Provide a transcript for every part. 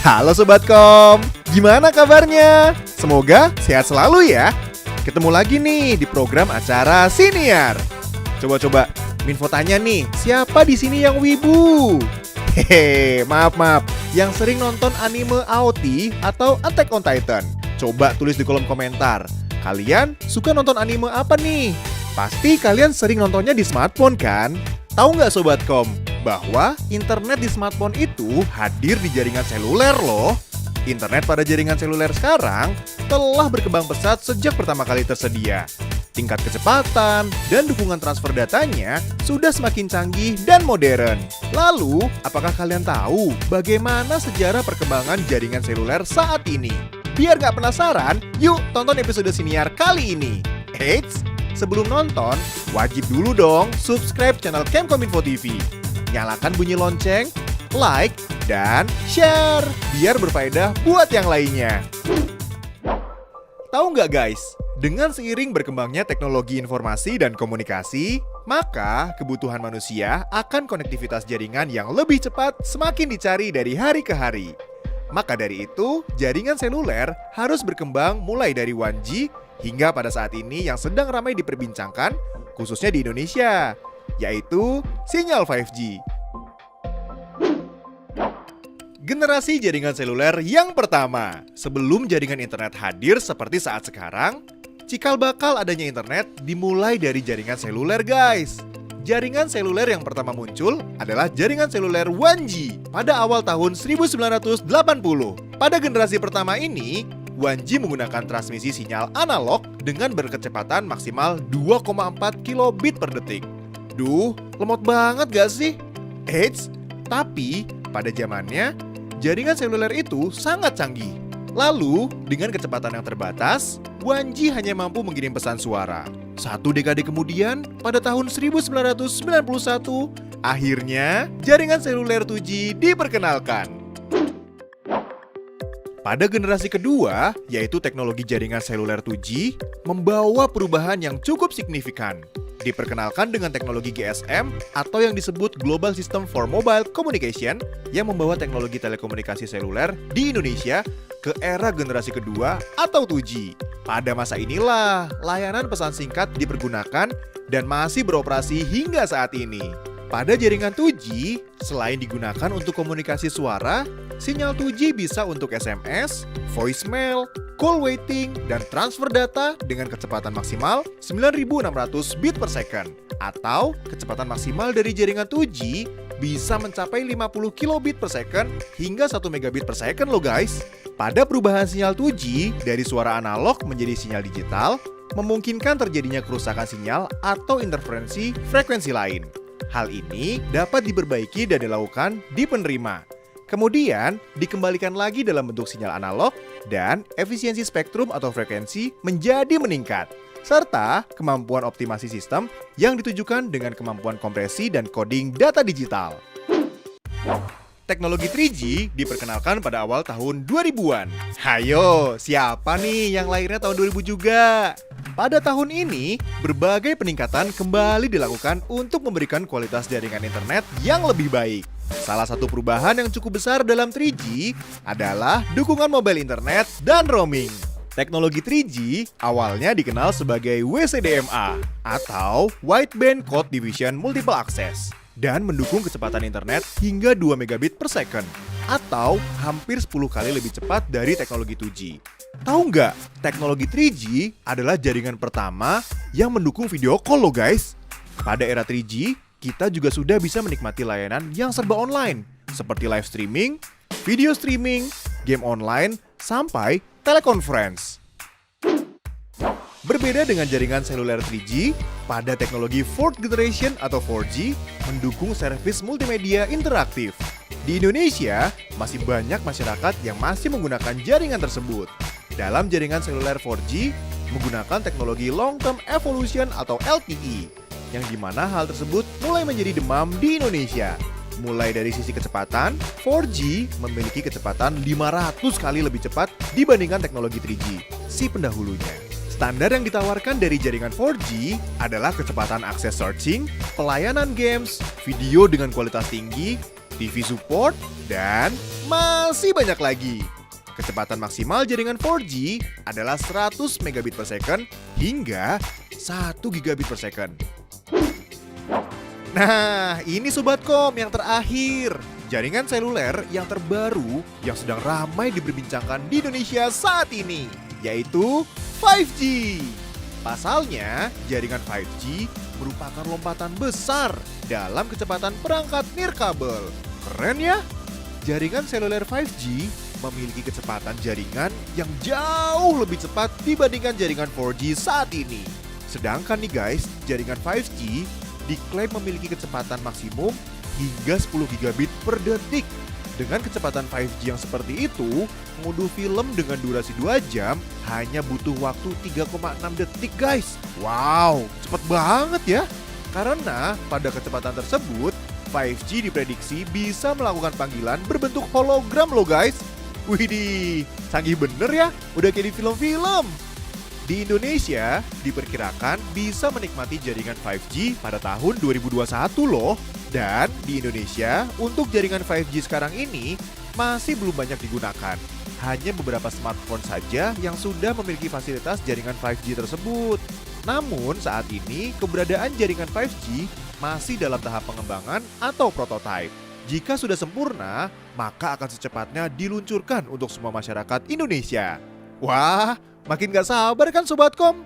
Halo Sobat Kom, gimana kabarnya? Semoga sehat selalu ya. Ketemu lagi nih di program acara Siniar. Coba-coba, Minfo tanya nih, siapa di sini yang wibu? Hehe, maaf, yang sering nonton anime AOT atau Attack on Titan. Coba tulis di kolom komentar, kalian suka nonton anime apa nih? Pasti kalian sering nontonnya di smartphone kan? Tahu nggak Sobat Kom, bahwa internet di smartphone itu hadir di jaringan seluler loh. Internet pada jaringan seluler sekarang telah berkembang pesat sejak pertama kali tersedia. Tingkat kecepatan dan dukungan transfer datanya sudah semakin canggih dan modern. Lalu, apakah kalian tahu bagaimana sejarah perkembangan jaringan seluler saat ini? Biar nggak penasaran, yuk tonton episode Siniar kali ini. Eits, sebelum nonton, wajib dulu dong subscribe channel Kemkominfo TV. Nyalakan bunyi lonceng, like, dan share biar berfaedah buat yang lainnya. Tahu nggak guys, dengan seiring berkembangnya teknologi informasi dan komunikasi, maka kebutuhan manusia akan konektivitas jaringan yang lebih cepat semakin dicari dari hari ke hari. Maka dari itu, jaringan seluler harus berkembang mulai dari 1G hingga pada saat ini yang sedang ramai diperbincangkan, khususnya di Indonesia, yaitu sinyal 5G. Generasi jaringan seluler yang pertama. Sebelum jaringan internet hadir seperti saat sekarang, cikal bakal adanya internet dimulai dari jaringan seluler guys. Jaringan seluler yang pertama muncul adalah jaringan seluler 1G pada awal tahun 1980. Pada generasi pertama ini, 1G menggunakan transmisi sinyal analog dengan berkecepatan maksimal 2,4 kilobit per detik. Duh, lemot banget gak sih? Eits, tapi pada zamannya, jaringan seluler itu sangat canggih. Lalu, dengan kecepatan yang terbatas, 1G hanya mampu mengirim pesan suara. Satu dekade kemudian, pada tahun 1991, akhirnya jaringan seluler 2G diperkenalkan. Pada generasi kedua, yaitu teknologi jaringan seluler 2G, membawa perubahan yang cukup signifikan. Diperkenalkan dengan teknologi GSM atau yang disebut Global System for Mobile Communication yang membawa teknologi telekomunikasi seluler di Indonesia ke era generasi kedua atau 2G. Pada masa inilah, layanan pesan singkat dipergunakan dan masih beroperasi hingga saat ini. Pada jaringan 2G, selain digunakan untuk komunikasi suara, sinyal 2G bisa untuk SMS, voicemail, call waiting, dan transfer data dengan kecepatan maksimal 9600 bit per second. Atau kecepatan maksimal dari jaringan 2G bisa mencapai 50 kilobit per second hingga 1 megabit per second loh guys. Pada perubahan sinyal 2G dari suara analog menjadi sinyal digital, memungkinkan terjadinya kerusakan sinyal atau interferensi frekuensi lain. Hal ini dapat diperbaiki dan dilakukan di penerima. Kemudian, dikembalikan lagi dalam bentuk sinyal analog dan efisiensi spektrum atau frekuensi menjadi meningkat. Serta kemampuan optimasi sistem yang ditujukan dengan kemampuan kompresi dan coding data digital. Teknologi 3G diperkenalkan pada awal tahun 2000-an. Hayo, siapa nih yang lahirnya tahun 2000 juga? Pada tahun ini, berbagai peningkatan kembali dilakukan untuk memberikan kualitas jaringan internet yang lebih baik. Salah satu perubahan yang cukup besar dalam 3G adalah dukungan mobile internet dan roaming. Teknologi 3G awalnya dikenal sebagai WCDMA atau Wideband Code Division Multiple Access dan mendukung kecepatan internet hingga 2 megabit per second atau hampir 10 kali lebih cepat dari teknologi 2G. Tahu nggak, teknologi 3G adalah jaringan pertama yang mendukung video call loh guys. Pada era 3G, kita juga sudah bisa menikmati layanan yang serba online, seperti live streaming, video streaming, game online, sampai teleconference. Berbeda dengan jaringan seluler 3G, pada teknologi 4th generation atau 4G mendukung servis multimedia interaktif. Di Indonesia, masih banyak masyarakat yang masih menggunakan jaringan tersebut. Dalam jaringan seluler 4G, menggunakan teknologi Long Term Evolution atau LTE, yang dimana hal tersebut mulai menjadi demam di Indonesia. Mulai dari sisi kecepatan, 4G memiliki kecepatan 500 kali lebih cepat dibandingkan teknologi 3G, si pendahulunya. Standar yang ditawarkan dari jaringan 4G adalah kecepatan akses searching, pelayanan games, video dengan kualitas tinggi, TV support, dan masih banyak lagi. Kecepatan maksimal jaringan 4G adalah 100 megabit per second hingga 1 gigabit per second. Nah, ini Sobatkom yang terakhir. Jaringan seluler yang terbaru yang sedang ramai diperbincangkan di Indonesia saat ini, yaitu 5G. Pasalnya, jaringan 5G merupakan lompatan besar dalam kecepatan perangkat nirkabel. Keren ya? Jaringan seluler 5G memiliki kecepatan jaringan yang jauh lebih cepat dibandingkan jaringan 4G saat ini. Sedangkan nih guys, jaringan 5G diklaim memiliki kecepatan maksimum hingga 10 gigabit per detik. Dengan kecepatan 5G yang seperti itu, mengunduh film dengan durasi 2 jam hanya butuh waktu 3,6 detik guys. Wow, cepet banget ya. Karena pada kecepatan tersebut, 5G diprediksi bisa melakukan panggilan berbentuk hologram loh guys. Widih, canggih bener ya, udah kayak di film-film. Di Indonesia, diperkirakan bisa menikmati jaringan 5G pada tahun 2021 loh. Dan di Indonesia, untuk jaringan 5G sekarang ini masih belum banyak digunakan. Hanya beberapa smartphone saja yang sudah memiliki fasilitas jaringan 5G tersebut. Namun saat ini, keberadaan jaringan 5G masih dalam tahap pengembangan atau prototipe. Jika sudah sempurna, maka akan secepatnya diluncurkan untuk semua masyarakat Indonesia. Wah, makin gak sabar kan Sobatkom?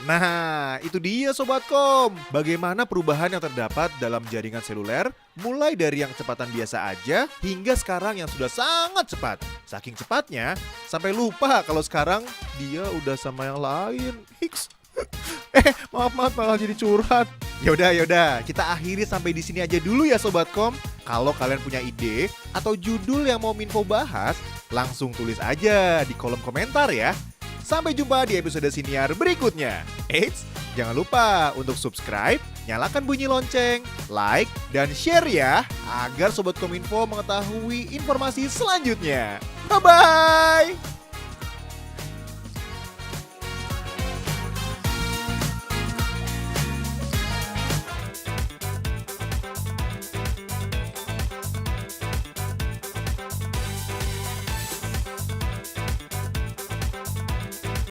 Nah, itu dia Sobatkom. Bagaimana perubahan yang terdapat dalam jaringan seluler, mulai dari yang kecepatan biasa aja, hingga sekarang yang sudah sangat cepat. Saking cepatnya, sampai lupa kalau sekarang dia udah sama yang lain. Hiks. Maaf malah jadi curhat. Yaudah, kita akhiri sampai di sini aja dulu ya Sobatkom. Kalau kalian punya ide atau judul yang mau Minfo bahas, langsung tulis aja di kolom komentar ya. Sampai jumpa di episode Siniar berikutnya. Eits, jangan lupa untuk subscribe, nyalakan bunyi lonceng, like, dan share ya, agar Sobat Kominfo mengetahui informasi selanjutnya. Bye-bye!